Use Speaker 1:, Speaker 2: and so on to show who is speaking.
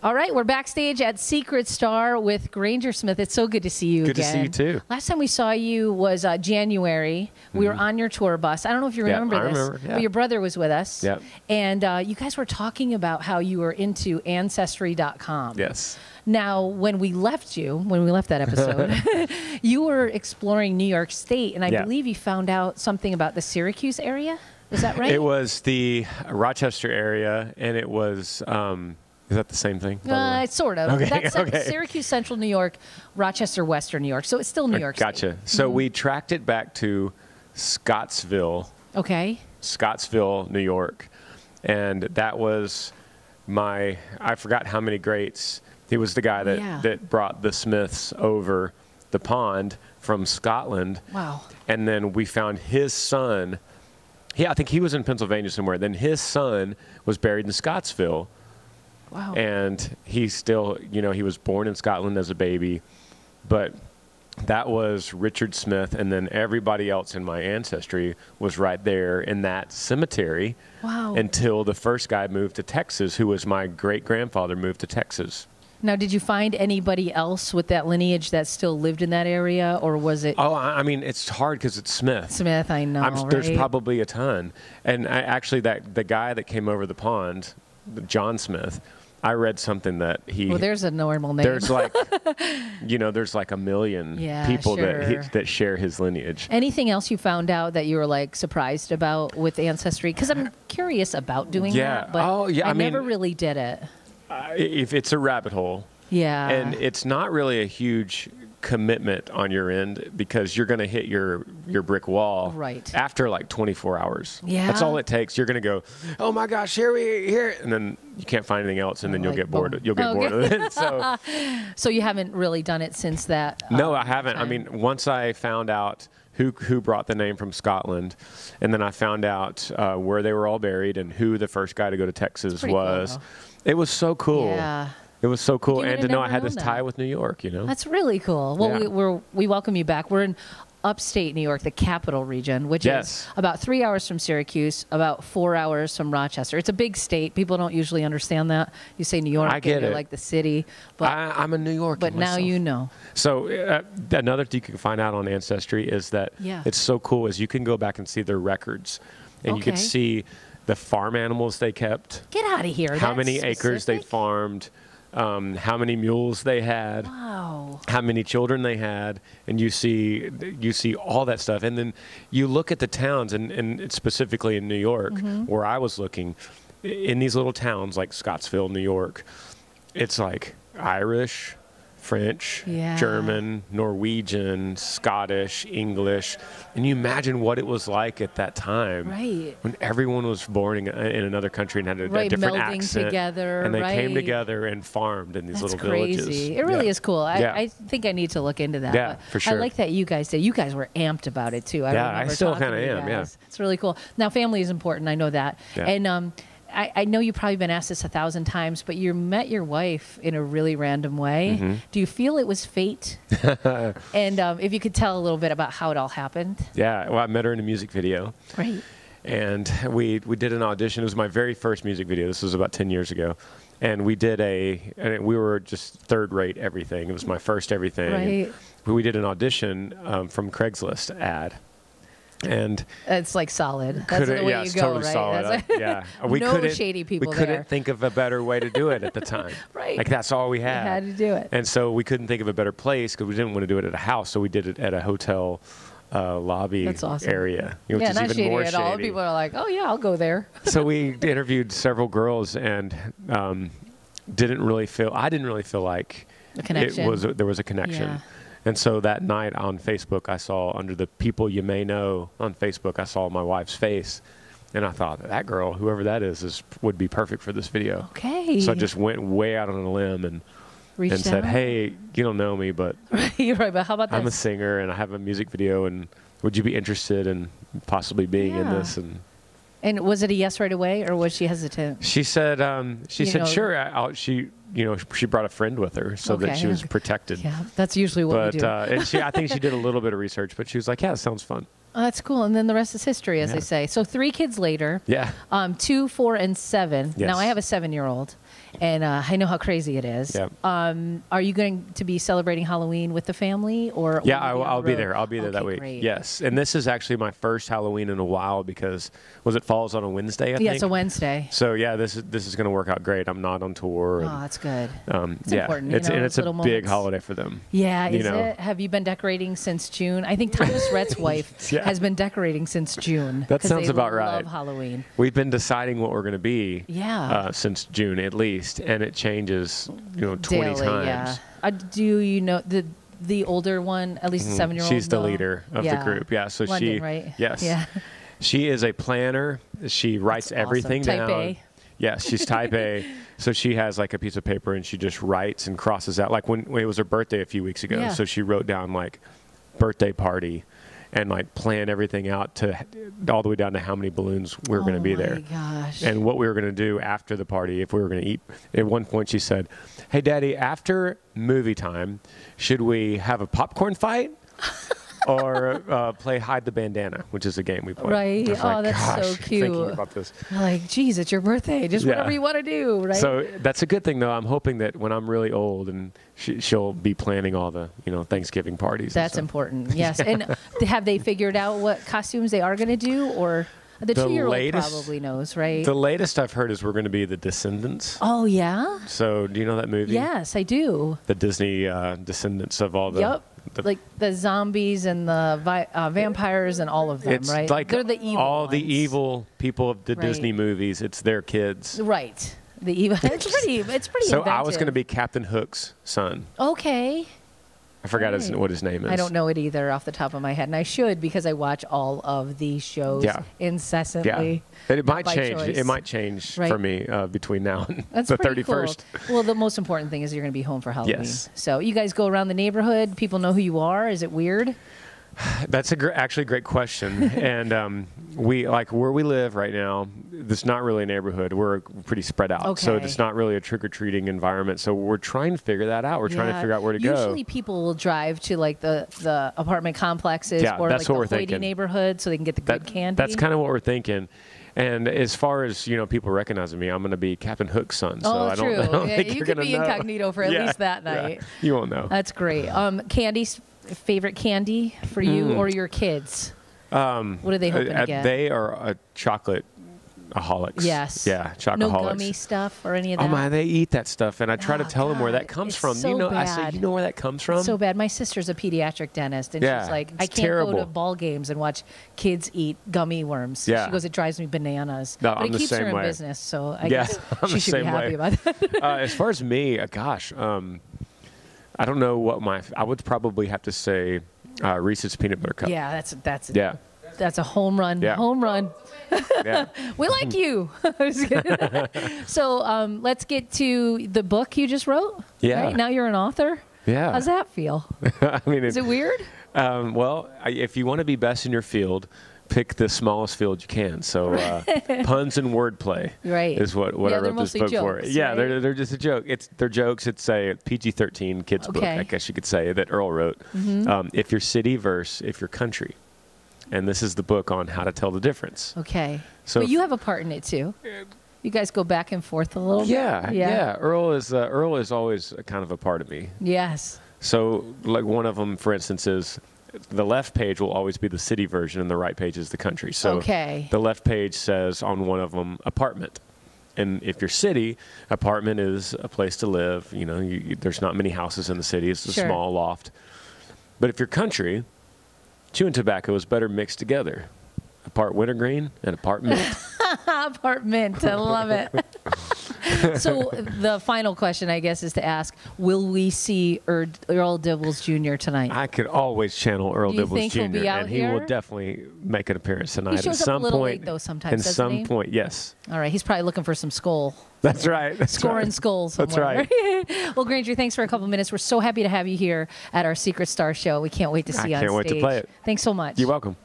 Speaker 1: All right, we're backstage at Secret Star with Granger Smith. It's so good to see you again.
Speaker 2: Good to see you, too.
Speaker 1: Last time we saw you was January. We were on your tour bus. I don't know if you remember this.
Speaker 2: I remember, yeah.
Speaker 1: But your brother was with us.
Speaker 2: Yep.
Speaker 1: And you guys were talking about how you were into ancestry.com.
Speaker 2: Yes.
Speaker 1: Now, when we left that episode, you were exploring New York State, and I believe you found out something about the Syracuse area. Is that right?
Speaker 2: It was the Rochester area, and it was... is that the same thing?
Speaker 1: Sort of.
Speaker 2: Okay,
Speaker 1: That's
Speaker 2: okay.
Speaker 1: Syracuse, Central New York, Rochester, Western New York. So it's still New York
Speaker 2: Gotcha.
Speaker 1: State.
Speaker 2: So we tracked it back to Scottsville.
Speaker 1: Okay.
Speaker 2: Scottsville, New York. And that was I forgot how many greats. He was the guy that brought the Smiths over the pond from Scotland.
Speaker 1: Wow.
Speaker 2: And then we found his son. I think he was in Pennsylvania somewhere. Then his son was buried in Scottsville.
Speaker 1: Wow.
Speaker 2: And he still, he was born in Scotland as a baby, but that was Richard Smith, and then everybody else in my ancestry was right there in that cemetery.
Speaker 1: Wow.
Speaker 2: Until the first guy moved to Texas, who was my great-grandfather, moved to Texas.
Speaker 1: Now, did you find anybody else with that lineage that still lived in that area, or was it?
Speaker 2: Oh, I mean, it's hard because it's Smith.
Speaker 1: Smith, I know, right?
Speaker 2: There's probably a ton. And actually, the guy that came over the pond, John Smith, I read something that he...
Speaker 1: Well, there's a normal name.
Speaker 2: There's like, there's like a million people that share his lineage.
Speaker 1: Anything else you found out that you were like surprised about with Ancestry? Because I'm curious about doing that, but I never really did it.
Speaker 2: If it's a rabbit hole.
Speaker 1: Yeah.
Speaker 2: And it's not really a huge commitment on your end because you're going to hit your brick wall after like 24 hours.
Speaker 1: Yeah.
Speaker 2: That's all it takes. You're going to go, oh my gosh, here, and then you can't find anything else, and then you'll get bored. You'll get bored of it.
Speaker 1: So you haven't really done it since that?
Speaker 2: No, I haven't. Time. I mean, once I found out who brought the name from Scotland, and then I found out where they were all buried and who the first guy to go to Texas was.
Speaker 1: Cool.
Speaker 2: It was so cool.
Speaker 1: Yeah.
Speaker 2: It was so cool, and to know I had this tie with New York,
Speaker 1: That's really cool. Well, we welcome you back. We're in upstate New York, the capital region, which is about 3 hours from Syracuse, about 4 hours from Rochester. It's a big state. People don't usually understand that. You say New York,
Speaker 2: I get it.
Speaker 1: Like the city. But
Speaker 2: I'm a New Yorker
Speaker 1: But
Speaker 2: myself.
Speaker 1: Now you know.
Speaker 2: So another thing you can find out on Ancestry is that it's so cool is you can go back and see their records, and you can see the farm animals they kept.
Speaker 1: Get out of here.
Speaker 2: How many acres they farmed. How many mules they had, how many children they had, and you see all that stuff. And then you look at the towns, and specifically in New York, where I was looking, in these little towns like Scottsville, New York, it's like Irish, French, German, Norwegian, Scottish, English. And you imagine what it was like at that time when everyone was born in another country and had a different accent.
Speaker 1: Together,
Speaker 2: and they came together and farmed in these little villages.
Speaker 1: It really is cool. I think I need to look into that.
Speaker 2: Yeah, for sure.
Speaker 1: I like that you guys did. You guys were amped about it, too.
Speaker 2: I still kind of am,
Speaker 1: It's really cool. Now, family is important. I know that.
Speaker 2: Yeah.
Speaker 1: And I know you've probably been asked this 1,000 times, but you met your wife in a really random way. Do you feel it was fate? And if you could tell a little bit about how it all happened.
Speaker 2: Yeah, well, I met her in a music video.
Speaker 1: Right.
Speaker 2: And we did an audition. It was my very first music video. This was about 10 years ago. And we did and we were just third-rate everything. It was my first everything.
Speaker 1: Right.
Speaker 2: And we did an audition from Craigslist ad. And
Speaker 1: it's like solid. That's the way you go,
Speaker 2: totally
Speaker 1: right?
Speaker 2: Solid. We
Speaker 1: no shady people
Speaker 2: there. We couldn't think of a better way to do it at the time.
Speaker 1: Right.
Speaker 2: Like that's all we had.
Speaker 1: We had to do it.
Speaker 2: And so we couldn't think of a better place because we didn't want to do it at a house. So we did it at a hotel lobby area, which is
Speaker 1: not
Speaker 2: even
Speaker 1: shady
Speaker 2: more
Speaker 1: at all. People are like, "Oh yeah, I'll go there."
Speaker 2: So we interviewed several girls, and I didn't really feel like there was a connection.
Speaker 1: Yeah.
Speaker 2: And so that night on Facebook, I saw under the people you may know on Facebook, I saw my wife's face. And I thought, that girl, whoever that is would be perfect for this video.
Speaker 1: Okay.
Speaker 2: So I just went way out on a limb and said, hey, you don't know me, but
Speaker 1: you're right, but how about this?
Speaker 2: I'm a singer and I have a music video, and would you be interested in possibly being in this?
Speaker 1: And was it a yes right away, or was she hesitant?
Speaker 2: She said, sure. She brought a friend with her so that she was protected.
Speaker 1: Yeah, that's usually what we do.
Speaker 2: And I think she did a little bit of research, but she was like, yeah, it sounds fun.
Speaker 1: Oh, that's cool. And then the rest is history, as they say. So 3 kids later.
Speaker 2: Yeah.
Speaker 1: 2, 4, and 7.
Speaker 2: Yes.
Speaker 1: Now, I have a 7-year-old. And I know how crazy it is.
Speaker 2: Yeah.
Speaker 1: Are you going to be celebrating Halloween with the family, or?
Speaker 2: Yeah, I'll be there. I'll be there that week.
Speaker 1: Great.
Speaker 2: Yes, and this is actually my first Halloween in a while because it falls on a Wednesday. I think.
Speaker 1: Yeah, it's a Wednesday.
Speaker 2: So yeah, this is going to work out great. I'm not on tour.
Speaker 1: Oh, that's good.
Speaker 2: It's
Speaker 1: important.
Speaker 2: It's a big
Speaker 1: moments.
Speaker 2: holiday for them.
Speaker 1: Yeah, is it? Have you been decorating since June? I think Thomas Rhett's wife has been decorating since June.
Speaker 2: That sounds about right.
Speaker 1: Love Halloween.
Speaker 2: We've been deciding what we're going to be.
Speaker 1: Yeah.
Speaker 2: Since June at least, and it changes 20
Speaker 1: Daily,
Speaker 2: times.
Speaker 1: Yeah. Do you know the older one, at least the 7-year-old?
Speaker 2: She's the leader of the group. Yeah. So
Speaker 1: London, right?
Speaker 2: Yes.
Speaker 1: Yeah.
Speaker 2: She is a planner. She writes everything down.
Speaker 1: Type A.
Speaker 2: Yes, she's type A. So she has like a piece of paper and she just writes and crosses out. Like when it was her birthday a few weeks ago.
Speaker 1: Yeah.
Speaker 2: So she wrote down like birthday party and like plan everything out to all the way down to how many balloons we were going to be there.
Speaker 1: Oh my gosh.
Speaker 2: And what we were going to do after the party, if we were going to eat. At one point she said, "Hey Daddy, after movie time, should we have a popcorn fight? Or play hide the bandana," which is a game we play.
Speaker 1: Right. Oh, that's so cute.
Speaker 2: Thinking about this.
Speaker 1: Like, geez, it's your birthday. Just whatever you want to do, right?
Speaker 2: So that's a good thing, though. I'm hoping that when I'm really old and she'll be planning all the, Thanksgiving parties.
Speaker 1: That's important. Yes. And have they figured out what costumes they are going to do, or the 2-year-old probably knows, right?
Speaker 2: The latest I've heard is we're going to be the Descendants.
Speaker 1: Oh yeah.
Speaker 2: So do you know that movie?
Speaker 1: Yes, I do.
Speaker 2: The Disney Descendants of all the.
Speaker 1: Yep. Like the zombies and the vampires and all of them,
Speaker 2: it's
Speaker 1: right?
Speaker 2: Like
Speaker 1: they're the evil
Speaker 2: all
Speaker 1: ones.
Speaker 2: the evil people of the Disney movies. It's their kids.
Speaker 1: Right. The evil. It's pretty.
Speaker 2: So
Speaker 1: inventive.
Speaker 2: I was going to be Captain Hook's son.
Speaker 1: Okay.
Speaker 2: I forgot what his name is.
Speaker 1: I don't know it either off the top of my head, and I should because I watch all of these shows incessantly.
Speaker 2: Yeah. It might change.
Speaker 1: Choice.
Speaker 2: It might change for me between now and
Speaker 1: That's
Speaker 2: the
Speaker 1: pretty
Speaker 2: 31st.
Speaker 1: Cool. Well, the most important thing is you're going to be home for Halloween.
Speaker 2: Yes.
Speaker 1: So you guys go around the neighborhood. People know who you are. Is it weird?
Speaker 2: That's actually a great question. And we like where we live right now. It's not really a neighborhood. We're pretty spread out,
Speaker 1: okay.
Speaker 2: so it's not really a trick-or-treating environment. So we're trying to figure that out. We're trying to figure out where to go.
Speaker 1: Usually, people will drive to like the apartment complexes or
Speaker 2: that's
Speaker 1: like
Speaker 2: what
Speaker 1: the
Speaker 2: we're
Speaker 1: hoity
Speaker 2: thinking.
Speaker 1: neighborhood, so they can get the good candy.
Speaker 2: That's kind of what we're thinking. And as far as people recognizing me, I'm going to be Captain Hook's son. So I don't think
Speaker 1: you
Speaker 2: you're
Speaker 1: could
Speaker 2: going
Speaker 1: be
Speaker 2: to know.
Speaker 1: incognito for at least that night.
Speaker 2: Yeah. You won't know.
Speaker 1: That's great. Candy's favorite candy for you or your kids? What are they hoping to get?
Speaker 2: They are chocolate-aholics.
Speaker 1: Yes.
Speaker 2: Yeah, chocolate-aholics.
Speaker 1: No gummy stuff or any of that?
Speaker 2: Oh, my, they eat that stuff. And I try to tell them where that comes
Speaker 1: it's
Speaker 2: from.
Speaker 1: So bad.
Speaker 2: I say, you know where that comes from?
Speaker 1: It's so bad. My sister's a pediatric dentist, and she's like, I can't
Speaker 2: terrible.
Speaker 1: go to ball games and watch kids eat gummy worms.
Speaker 2: Yeah.
Speaker 1: She goes, it drives me bananas.
Speaker 2: No,
Speaker 1: but
Speaker 2: I'm
Speaker 1: it keeps
Speaker 2: the
Speaker 1: her
Speaker 2: same
Speaker 1: in
Speaker 2: way.
Speaker 1: business, so I guess she should be happy about that.
Speaker 2: As far as me, gosh, I don't know what I would probably have to say Reese's Peanut Butter Cup.
Speaker 1: Yeah, that's a home run.
Speaker 2: Yeah.
Speaker 1: Home run.
Speaker 2: Yeah.
Speaker 1: We like you. So let's get to the book you just wrote.
Speaker 2: Yeah.
Speaker 1: Right? Now you're an author.
Speaker 2: Yeah.
Speaker 1: How's that feel?
Speaker 2: I mean,
Speaker 1: is it weird?
Speaker 2: Well, if you want to be best in your field, pick the smallest field you can. So puns and wordplay is what I wrote this book for. Yeah, right? they're just a joke. They're jokes. It's a PG-13 kids book, I guess you could say, that Earl wrote. Mm-hmm. If you're city versus if you're country. And this is the book on how to tell the difference. Okay. So but
Speaker 1: you have a part in it too. You guys go back and forth a little bit.
Speaker 2: Yeah. Earl is always a kind of a part of me.
Speaker 1: Yes.
Speaker 2: So like one of them, for instance, is the left page will always be the city version and the right page is the country. So the left page says on one of them apartment. And if you're city, apartment is a place to live. There's not many houses in the city. It's a small loft. But if you're country, chewing tobacco is better mixed together. A part wintergreen and a part mint.
Speaker 1: Apartment. I love it. So the final question, I guess, is to ask, will we see Earl Dibbles Jr. tonight?
Speaker 2: I could always channel Earl Dibbles Jr. and he will definitely make an appeance tonight.
Speaker 1: He shows up a little late, though, sometimes,
Speaker 2: at some point, yes.
Speaker 1: All right. He's probably looking for some skull.
Speaker 2: That's right.
Speaker 1: Scoring skulls somewhere. That's right. Well, Granger, thanks for a couple minutes. We're so happy to have you here at our Secret Star show. We can't wait to see you on stage.
Speaker 2: I can't wait to play it.
Speaker 1: Thanks so much.
Speaker 2: You're welcome.